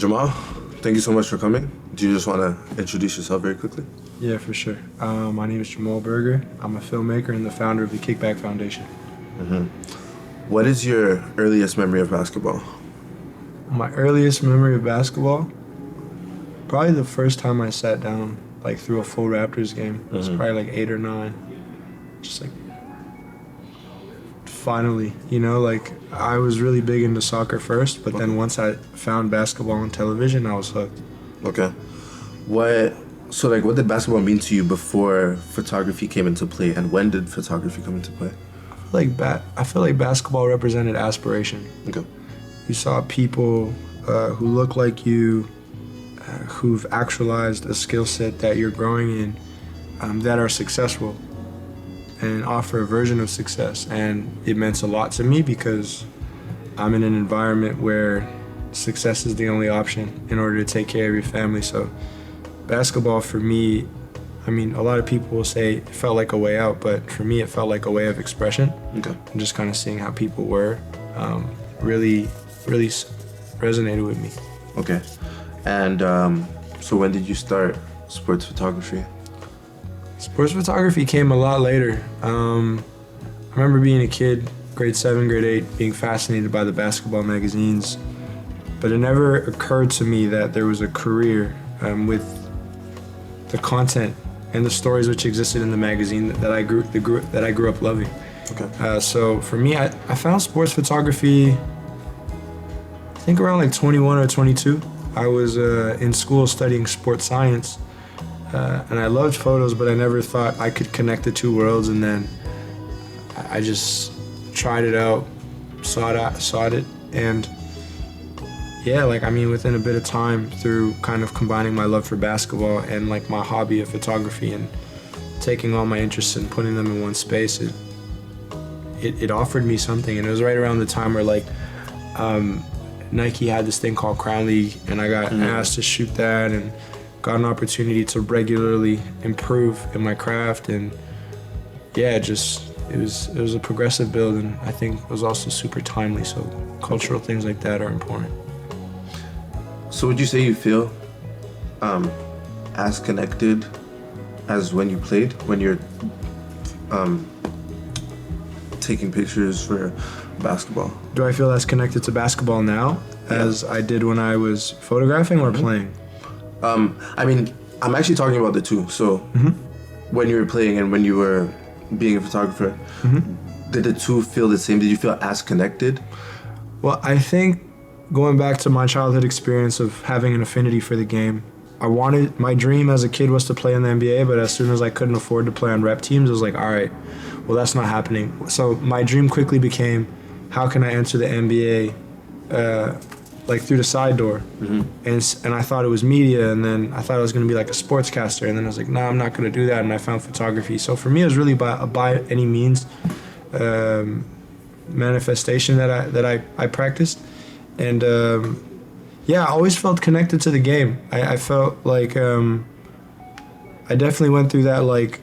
Jamal, thank you so much for coming. Do you just want to introduce yourself very quickly? Yeah, for sure. My name is Jamal Berger. I'm a filmmaker and the founder of the Kickback Foundation. Mm-hmm. What is your earliest memory of basketball? My earliest memory of basketball? Probably the first time I sat down, like, through a full Raptors game. It was probably like 8 or 9. Just like, finally, like, I was really big into soccer first, but then once I found basketball on television, I was hooked. Okay. What did basketball mean to you before photography came into play, and when did photography come into play? I feel like basketball represented aspiration. Okay. You saw people who look like you, who've actualized a skill set that you're growing in, that are successful and offer a version of success. And it meant a lot to me because I'm in an environment where success is the only option in order to take care of your family. So basketball for me, a lot of people will say it felt like a way out, but for me it felt like a way of expression. Okay. And just kind of seeing how people were really resonated with me. Okay. And so when did you start sports photography? Sports photography came a lot later. I remember being a kid, grade 7, grade 8, being fascinated by the basketball magazines, but it never occurred to me that there was a career with the content and the stories which existed in the magazine that I grew up loving. Okay. So for me, I found sports photography, I think around like 21 or 22. I was in school studying sports science, and I loved photos, but I never thought I could connect the two worlds. And then I just tried it out, saw it, and yeah, within a bit of time, through kind of combining my love for basketball and like my hobby of photography and taking all my interests and putting them in one space, it offered me something. And it was right around the time where like Nike had this thing called Crown League, and I got asked to shoot that and got an opportunity to regularly improve in my craft. And yeah, it was a progressive build, and I think it was also super timely. So cultural things like that are important. So would you say you feel as connected as when you played, when you're taking pictures for basketball? Do I feel as connected to basketball now as I did when I was photographing or playing? I'm actually talking about the two. So when you were playing and when you were being a photographer, did the two feel the same? Did you feel as connected? Well, I think going back to my childhood experience of having an affinity for the game, my dream as a kid was to play in the NBA, but as soon as I couldn't afford to play on rep teams, I was like, all right, well, that's not happening. So my dream quickly became, how can I enter the NBA through the side door? And I thought it was media, and then I thought I was going to be like a sportscaster, and then I was like, no, I'm not going to do that, and I found photography. So for me, it was really by any means manifestation that I practiced. And I always felt connected to the game. I felt like I definitely went through that like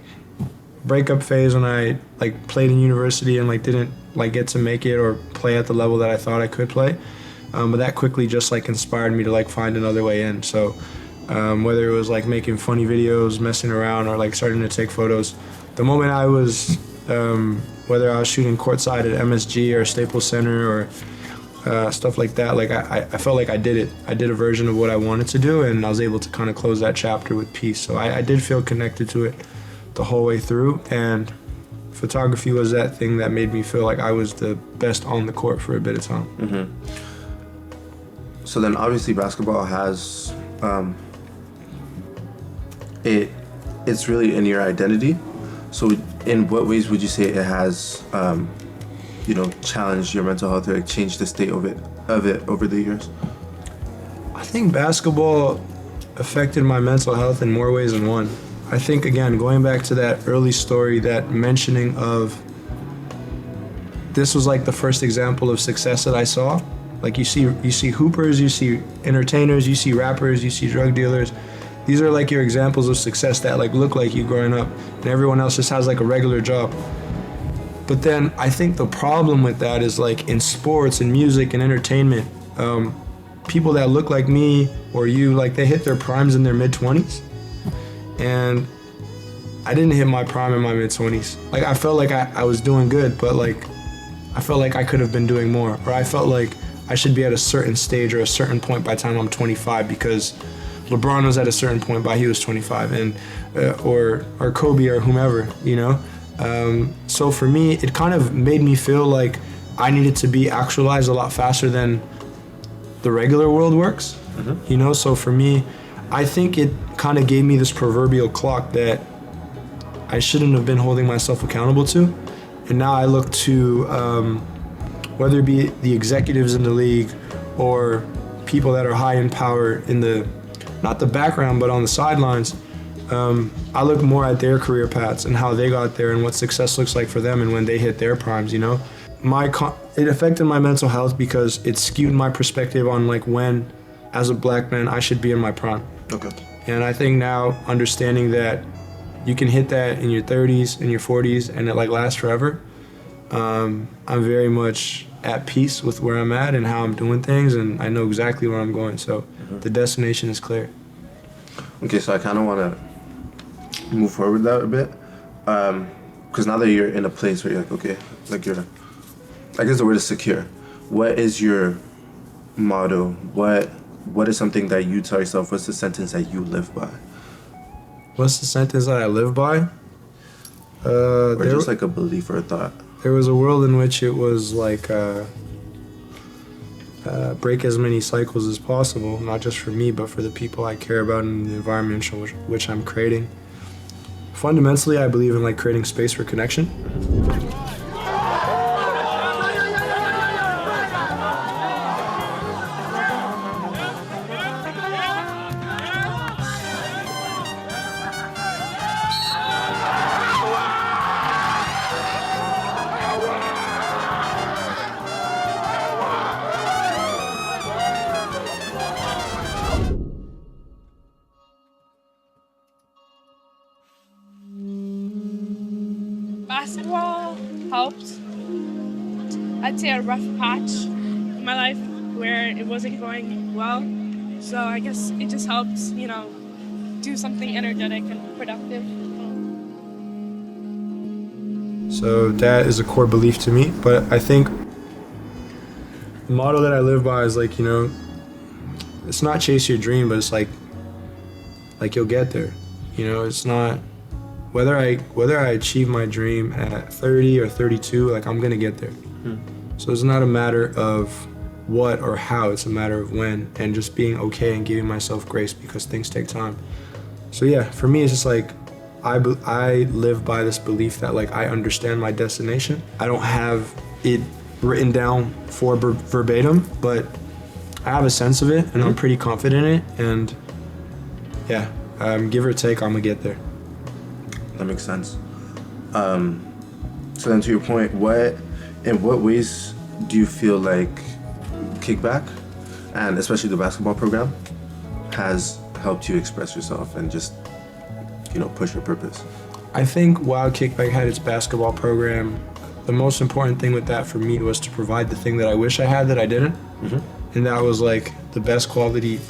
breakup phase when I like played in university and like didn't like get to make it or play at the level that I thought I could play. But that quickly just like inspired me to like find another way in. So whether it was like making funny videos, messing around, or like starting to take photos, the moment I was whether I was shooting courtside at MSG or Staples Center or stuff like that, like I felt like I did it. I did a version of what I wanted to do, and I was able to kind of close that chapter with peace. So I did feel connected to it the whole way through, and photography was that thing that made me feel like I was the best on the court for a bit of time. So then obviously basketball has, it's really in your identity. So in what ways would you say it has challenged your mental health or like changed the state of it over the years? I think basketball affected my mental health in more ways than one. I think, again, going back to that early story, that mentioning of this was like the first example of success that I saw. Like you see hoopers, you see entertainers, you see rappers, you see drug dealers. These are like your examples of success that like look like you growing up, and everyone else just has like a regular job. But then I think the problem with that is like in sports and music and entertainment, people that look like me or you, like they hit their primes in their mid-20s, and I didn't hit my prime in my mid-20s. Like I felt like I was doing good, but like I felt like I could have been doing more, or I felt like I should be at a certain stage or a certain point by the time I'm 25 because LeBron was at a certain point by he was 25, and or Kobe or whomever, you know. So for me, it kind of made me feel like I needed to be actualized a lot faster than the regular world works, you know. So for me, I think it kind of gave me this proverbial clock that I shouldn't have been holding myself accountable to, and now I look to whether it be the executives in the league or people that are high in power in the, not the background, but on the sidelines. I look more at their career paths and how they got there and what success looks like for them and when they hit their primes, you know. It affected my mental health because it skewed my perspective on like when, as a black man, I should be in my prime. Okay. And I think now understanding that you can hit that in your 30s, in your 40s, and it like lasts forever, I'm very much at peace with where I'm at and how I'm doing things, and I know exactly where I'm going, so the destination is clear. Okay, so I kind of want to move forward that a bit, because now that you're in a place where you're like, okay, like you're, I guess the word is secure. What is your motto? What is something that you tell yourself? What's the sentence that you live by? What's the sentence that I live by? Or just like a belief or a thought. There was a world in which it was like break as many cycles as possible, not just for me, but for the people I care about and the environment which I'm creating. Fundamentally, I believe in like creating space for connection. Basketball helped. I'd say a rough patch in my life where it wasn't going well. So I guess it just helps, you know, do something energetic and productive. So that is a core belief to me, but I think the motto that I live by is like, you know, it's not chase your dream, but it's like you'll get there. You know, it's not whether I achieve my dream at 30 or 32, like I'm gonna get there. So it's not a matter of what or how, it's a matter of when, and just being okay and giving myself grace because things take time. So yeah, for me it's just like I live by this belief that like I understand my destination. I don't have it written down for verbatim, but I have a sense of it and I'm pretty confident in it, and yeah, give or take, I'm gonna get there. That makes sense. So then to your point, in what ways do you feel like Kickback, and especially the basketball program, has helped you express yourself and just, you know, push your purpose? I think while Kickback had its basketball program, the most important thing with that for me was to provide the thing that I wish I had that I didn't. And that was like the best quality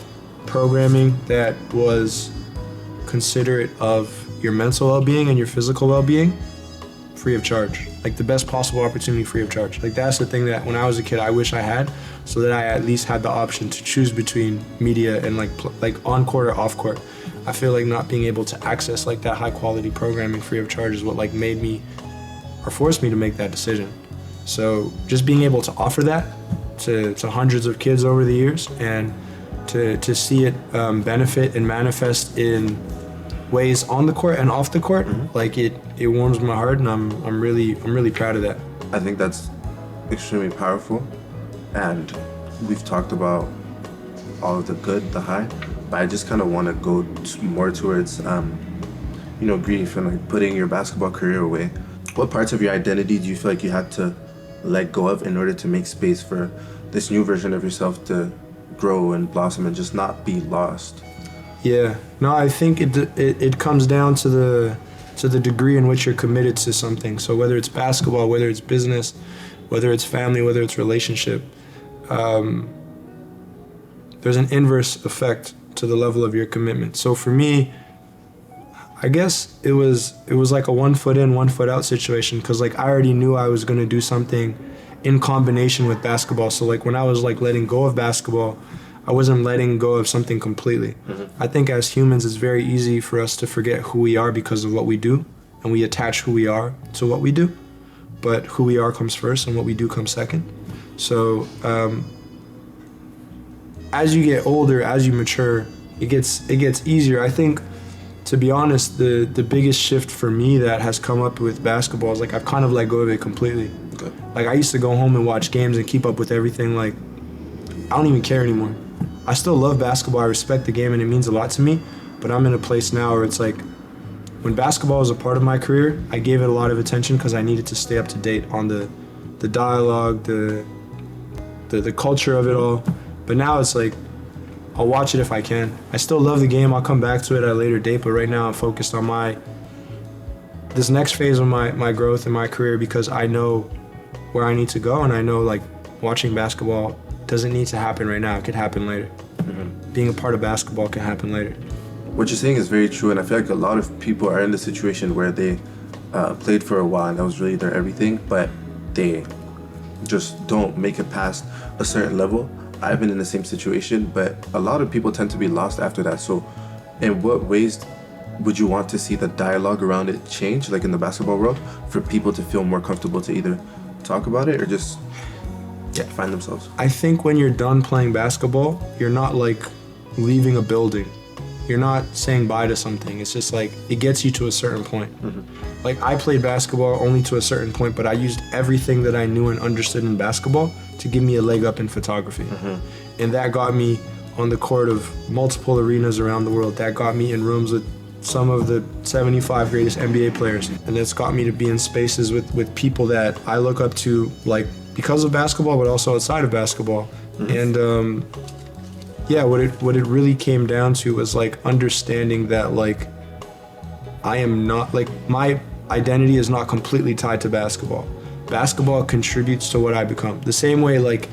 programming that was considerate of your mental well-being and your physical well-being, free of charge. Like the best possible opportunity, free of charge. Like that's the thing that when I was a kid I wish I had, so that I at least had the option to choose between media and like on court or off court. I feel like not being able to access like that high quality programming free of charge is what like made me or forced me to make that decision. So just being able to offer that to hundreds of kids over the years, and to see it benefit and manifest in ways on the court and off the court, like it warms my heart, and I'm really proud of that. I think that's extremely powerful, and we've talked about all of the good, the high, but I just kind of want to go more towards you know, grief and like putting your basketball career away. What parts of your identity do you feel like you had to let go of in order to make space for this new version of yourself to grow and blossom and just not be lost? Yeah, no, I think it comes down to the degree in which you're committed to something. So whether it's basketball, whether it's business, whether it's family, whether it's relationship, there's an inverse effect to the level of your commitment. So for me, I guess it was like a 1 foot in, 1 foot out situation, because like I already knew I was going to do something in combination with basketball. So like when I was like letting go of basketball, I wasn't letting go of something completely. I think as humans, it's very easy for us to forget who we are because of what we do, and we attach who we are to what we do. But who we are comes first, and what we do comes second. So as you get older, as you mature, it gets easier. I think, to be honest, the biggest shift for me that has come up with basketball is like I've kind of let go of it completely. Okay. Like I used to go home and watch games and keep up with everything. Like I don't even care anymore. I still love basketball. I respect the game and it means a lot to me. But I'm in a place now where it's like when basketball was a part of my career, I gave it a lot of attention because I needed to stay up to date on the dialogue, the culture of it all. But now it's like I'll watch it if I can. I still love the game. I'll come back to it at a later date, but right now I'm focused on this next phase of my growth in my career because I know where I need to go, and I know like watching basketball doesn't need to happen right now. It could happen later. Being a part of basketball can happen later. What you're saying is very true, and I feel like a lot of people are in the situation where they played for a while and that was really their everything, but they just don't make it past a certain level. I've been in the same situation, but a lot of people tend to be lost after that. So in what ways would you want to see the dialogue around it change, like in the basketball world, for people to feel more comfortable to either talk about it or just find themselves? I think when you're done playing basketball, you're not like leaving a building. You're not saying bye to something. It's just like it gets you to a certain point. Like I played basketball only to a certain point, but I used everything that I knew and understood in basketball to give me a leg up in photography. And that got me on the court of multiple arenas around the world. That got me in rooms with some of the 75 greatest NBA players. And that's got me to be in spaces with people that I look up to, like because of basketball, but also outside of basketball. And what it really came down to was like understanding that like I am not, like my identity is not completely tied to basketball. Basketball contributes to what I become. The same way, like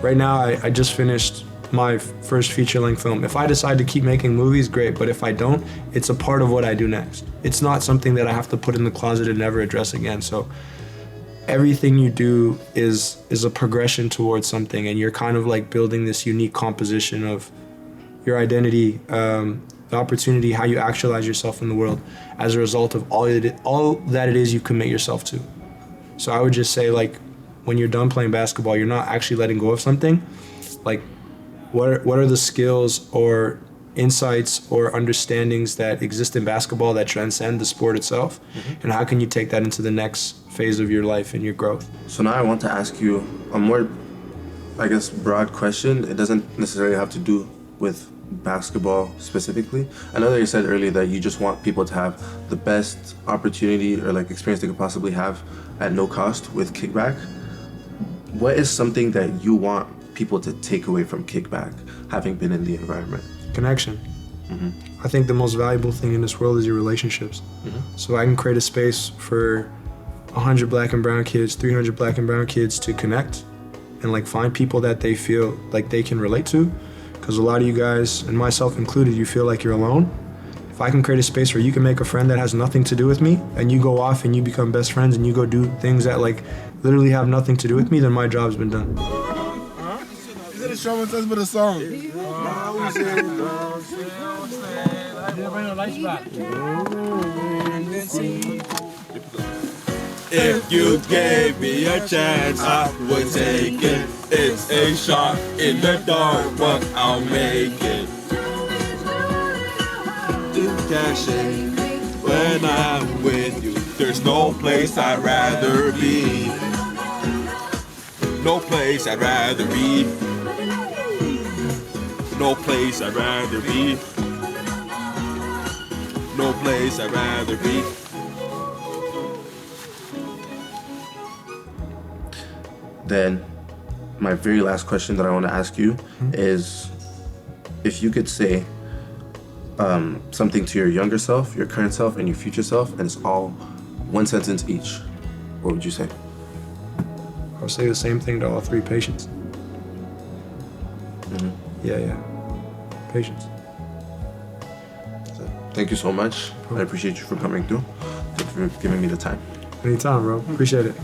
right now, I just finished my first feature-length film. If I decide to keep making movies, great. But if I don't, it's a part of what I do next. It's not something that I have to put in the closet and never address again. So everything you do is a progression towards something, and you're kind of like building this unique composition of your identity, the opportunity, how you actualize yourself in the world as a result of all that it is you commit yourself to. So I would just say, like, when you're done playing basketball, you're not actually letting go of something. Like, what are the skills or insights or understandings that exist in basketball that transcend the sport itself? And how can you take that into the next phase of your life and your growth? So now I want to ask you a more, I guess, broad question. It doesn't necessarily have to do with basketball specifically. I know that you said earlier that you just want people to have the best opportunity or like experience they could possibly have at no cost with Kickback. What is something that you want people to take away from Kickback, having been in the environment? Connection. I think the most valuable thing in this world is your relationships. So I can create a space for 100 black and brown kids, 300 black and brown kids to connect and like find people that they feel like they can relate to. Because a lot of you guys, and myself included, you feel like you're alone. If I can create a space where you can make a friend that has nothing to do with me, and you go off and you become best friends and you go do things that like literally have nothing to do with me, then my job's been done. Is it a show and test but a song? If you gave me a chance, I would take it. It's a shot in the dark, but I'll make it. Cash in when I'm with you. There's no place I'd rather be. No place I'd rather be. No place I'd rather be. No place I'd rather be. Then my very last question that I want to ask you is, if you could say something to your younger self, your current self, and your future self, and it's all one sentence each, what would you say? I would say the same thing to all three patients. Yeah. Patience. So, thank you so much. I appreciate you for coming through. Thank you for giving me the time. Anytime, bro. Appreciate it.